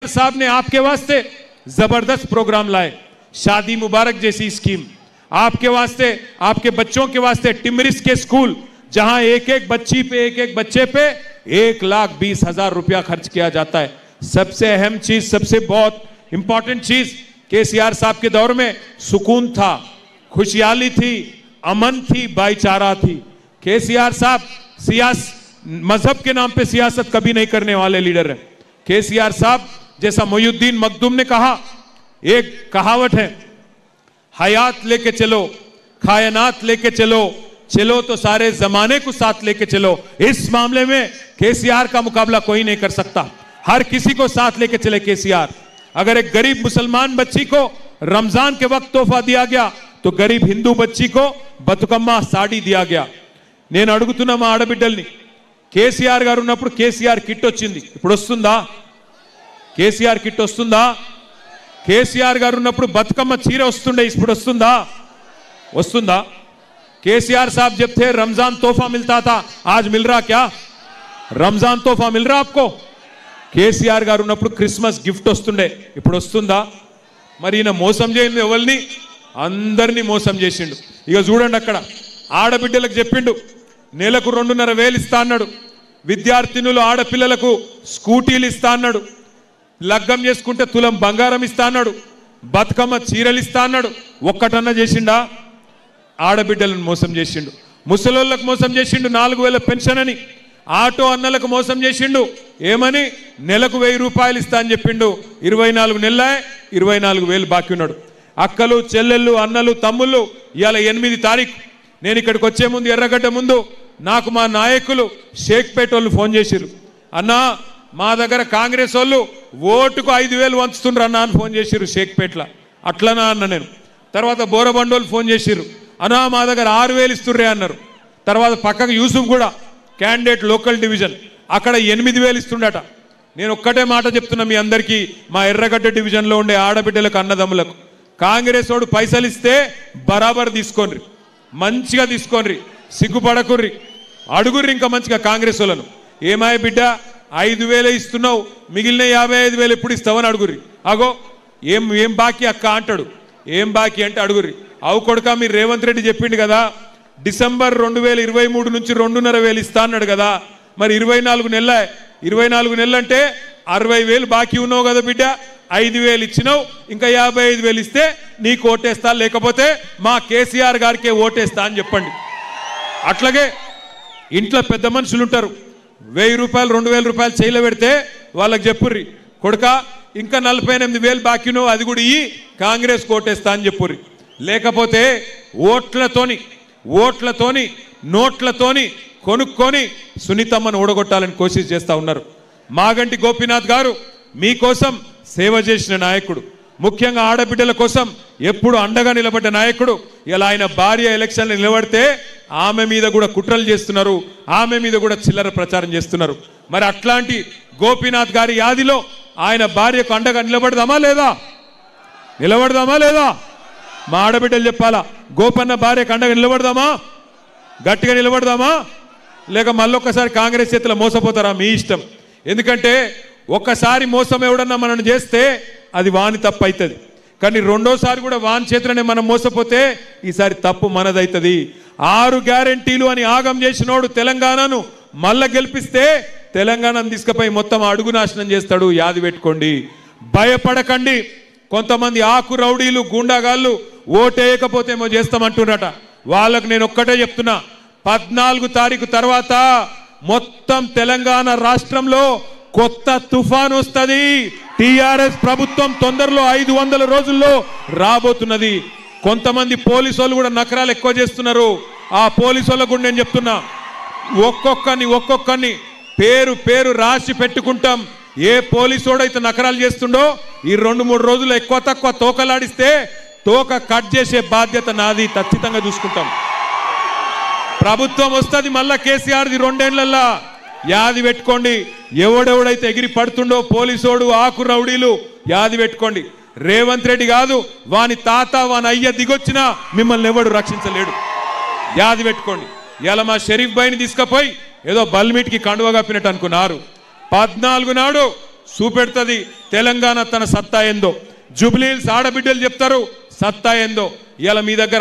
साहब ने आपके वास्ते जबरदस्त प्रोग्राम लाए, शादी मुबारक जैसी स्कीम, आपके वास्ते, आपके बच्चों के वास्ते टिमरिस के स्कूल, जहां एक एक बच्ची पे, एक एक बच्चे पे 1,20,000 रुपया खर्च किया जाता है। सबसे अहम चीज, सबसे बहुत इंपॉर्टेंट चीज, केसीआर साहब के दौर में सुकून था, खुशहाली थी, अमन थी, भाईचारा थी। केसीआर साहब मजहब के नाम पे सियासत कभी नहीं करने वाले लीडर है। केसीआर साहब जैसा मोयुद्दीन मखदूम ने कहा, एक कहावत है, हयात लेके चलो, कायनात लेके चलो, चलो तो सारे जमाने को साथ लेके चलो। इस मामले में केसीआर का मुकाबला कोई नहीं कर सकता। हर किसी को साथ लेके चले केसीआर। अगर एक गरीब मुसलमान बच्ची को रमजान के वक्त तोहफा दिया गया, तो गरीब हिंदू बच्ची को बతుకమ్మ साड़ी दिया गया। నేను అడుగుతున్నా మా ఆడబిడ్డల్ని, కేసీఆర్ గారు ఉన్నప్పుడు కేసీఆర్ కిట్ వచ్చింది, ఇప్పుడు వస్తుందా? కేసీఆర్ కిట్ వస్తుందా? కేసీఆర్ గారు ఉన్నప్పుడు బతుకమ్మ చీర వస్తుండే, ఇప్పుడు వస్తుందా? వస్తుందా? केसीआर साहब जब थे रमजान तोहफा मिलता था, आज मिल रहा क्या? रमजान तोहफा मिल रहा आपको? केसीआर గారు ఉన్నప్పుడు క్రిస్మస్ గిఫ్ట్ వస్తుండే, ఇప్పుడు వస్తుందా? మరి ఈయన మోసం చేయండి, ఎవరిని? అందరినీ మోసం చేసిండు। ఇక చూడండి, అక్కడ ఆడబిడ్డలకు చెప్పిండు నెలకు 2,500 ఇస్తా అన్నాడు, విద్యార్థినులు ఆడపిల్లలకు స్కూటీలు ఇస్తా అన్నాడు, లగ్గం చేసుకుంటే తులం బంగారం ఇస్తా అన్నాడు, బతుకమ్మ చీరలు ఇస్తా అన్నాడు। ఒక్కటన్నా చేసిండా? ఆడబిడ్డలను మోసం చేసిండు, ముసలోళ్ళకు మోసం చేసిండు, 4,000 పెన్షన్ అని, ఆటో అన్నలకు మోసం చేసిండు, ఏమని నెలకు 1,000 రూపాయలు ఇస్తా అని చెప్పిండు। 24 నెలలే 24,000 బాకీ ఉన్నాడు। అక్కలు, చెల్లెళ్ళు, అన్నలు, తమ్ముళ్ళు, ఇవాళ 8 తారీఖు నేను ఇక్కడికి వచ్చే ముందు, ఎర్రగడ్డ ముందు నాకు మా నాయకులు షేక్పేట వాళ్ళు ఫోన్ చేసిర్రు, అన్నా మా దగ్గర కాంగ్రెస్ వాళ్ళు ఓటుకు 5,000 వంచుతుండ్రు అన్నా అని ఫోన్ చేసిర్రు షేక్పేటలో। అట్లనా అన్న నేను। తర్వాత బోరబండోళ్ళు ఫోన్ చేసిర్రు, అన్నా మా దగ్గర 6,000 ఇస్తుర్రే అన్నారు। తర్వాత పక్కకు యూసుఫ్ కూడా క్యాండిడేట్ లోకల్ డివిజన్, అక్కడ 8,000 ఇస్తుండట। నేను ఒక్కటే మాట చెప్తున్నా మీ అందరికీ, మా ఎర్రగడ్డ డివిజన్లో ఉండే ఆడబిడ్డలకు, అన్నదమ్ములకు, కాంగ్రెస్ వాడు పైసలు ఇస్తే బరాబర్ తీసుకోండి, మంచిగా తీసుకోండి, సిగ్గుపడకుర్రి, అడుగుర్రి ఇంకా మంచిగా కాంగ్రెస్ వాళ్ళను, ఏమాయ బిడ్డ 5,000 ఇస్తున్నావు, మిగిలిన 55,000 ఎప్పుడు ఇస్తావని అడుగుర్రి। అగో ఏం బాకీ అక్క అంటాడు, ఏం బాకీ అంటే అడుగుర్రి। అవు కొడుక, మీరు రేవంత్ రెడ్డి చెప్పిండు కదా డిసెంబర్ 2023 నుంచి 2,500 ఇస్తా అన్నాడు కదా, మరి 24 నెలలే, 24 నెలలు అంటే 60,000 బాకీ ఉన్నావు కదా బిడ్డ, 5,000 ఇచ్చినావు, ఇంకా 55,000 ఇస్తే నీకు ఓటేస్తా, లేకపోతే మా కేసీఆర్ గారికే ఓటేస్తా అని చెప్పండి। అట్లాగే ఇంట్లో పెద్ద మనుషులు ఉంటారు, 1,000 రూపాయలు 2,000 రూపాయలు చేయలో పెడితే వాళ్ళకి చెప్పుర్రి, కొడుక ఇంకా 48,000 బాకీ ఉన్నావు, అది కూడా ఇయ్యి, కాంగ్రెస్ ఓటేస్తా అని చెప్పుర్రి। లేకపోతే ఓట్లతోని నోట్లతోని కొనుక్కొని సునీతమ్మను ఓడగొట్టాలని కోషిష్ చేస్తా ఉన్నారు। మాగంటి గోపీనాథ్ గారు మీకోసం సేవ చేసిన నాయకుడు, ముఖ్యంగా ఆడబిడ్డల కోసం ఎప్పుడు అండగా నిలబడ్డ నాయకుడు। ఇలా ఆయన భార్య ఎలక్షన్లు నిలబడితే ఆమె మీద కూడా కుట్రలు చేస్తున్నారు, ఆమె మీద కూడా చిల్లర ప్రచారం చేస్తున్నారు। మరి అట్లాంటి గోపీనాథ్ గారి యాదిలో ఆయన భార్యకు అండగా నిలబడదామా లేదా? నిలబడదామా లేదా? మా ఆడబిడ్డలు చెప్పాలా, గోపన్న భార్యకు అండగా నిలబడదామా? గట్టిగా నిలబడదామా? లేక మళ్ళొక్కసారి కాంగ్రెస్ చేతిలో మోసపోతారా? మీ ఇష్టం। ఎందుకంటే ఒక్కసారి మోసం ఎవడన్నా మనల్ని చేస్తే అది వాని తప్పు అవుతుంది, కానీ రెండోసారి కూడా వాని చేతిలోనే మనం మోసపోతే ఈసారి తప్పు మనదవుతుంది। 6 గ్యారెంటీలు అని ఆగం చేసినోడు తెలంగాణను మళ్ళా గెలిపిస్తే తెలంగాణను తీసుకుపోయి మొత్తం అడుగు నాశనం చేస్తాడు, యాది పెట్టుకోండి, భయపడకండి। కొంతమంది ఆకు రౌడీలు, గూండాగాళ్ళు ఓటేయకపోతే ఏమో చేస్తామంటున్నారట, వాళ్ళకు నేను ఒక్కటే చెప్తున్నా, 14 తారీఖు తర్వాత మొత్తం తెలంగాణ రాష్ట్రంలో కొత్త తుఫాన్ వస్తుంది। టీఆర్ఎస్ ప్రభుత్వం తొందరలో 500 రోజుల్లో రాబోతున్నది। కొంతమంది పోలీసు వాళ్ళు కూడా నకరాలు ఎక్కువ చేస్తున్నారు, ఆ పోలీసు వాళ్ళకు కూడా నేను చెప్తున్నా, ఒక్కొక్కరిని పేరు రాసి పెట్టుకుంటాం। ఏ పోలీసోడైతే నకరాలు చేస్తుండో ఈ 2-3 రోజులు ఎక్కువ తక్కువ తోకలాడిస్తే తోక కట్ చేసే బాధ్యత నాది, ఖచ్చితంగా చూసుకుంటాం। ప్రభుత్వం వస్తుంది మళ్ళా కేసీఆర్ది 2 ఏళ్లల్లా, యాది పెట్టుకోండి। ఎవడెవడైతే ఎగిరి పడుతుండో పోలీసోడు, ఆకు రౌడీలు, యాది పెట్టుకోండి। రేవంత్ రెడ్డి కాదు, వాని తాత వాని అయ్య దిగొచ్చినా మిమ్మల్ని ఎవడు రక్షించలేడు, యాది పెట్టుకోండి। ఇలా మా షరీఫ్ భాయ్ని తీసుకుపోయి ఏదో బల్మీట్కి కండువ కప్పినట్టు అనుకున్నారు। 14 నాడు చూపెడుతుంది తెలంగాణ తన సత్తా ఏందో. జూబ్లీ హిల్స్ ఆడబిడ్డలు చెప్తారు సత్తా ఏందో. ఇలా మీ దగ్గర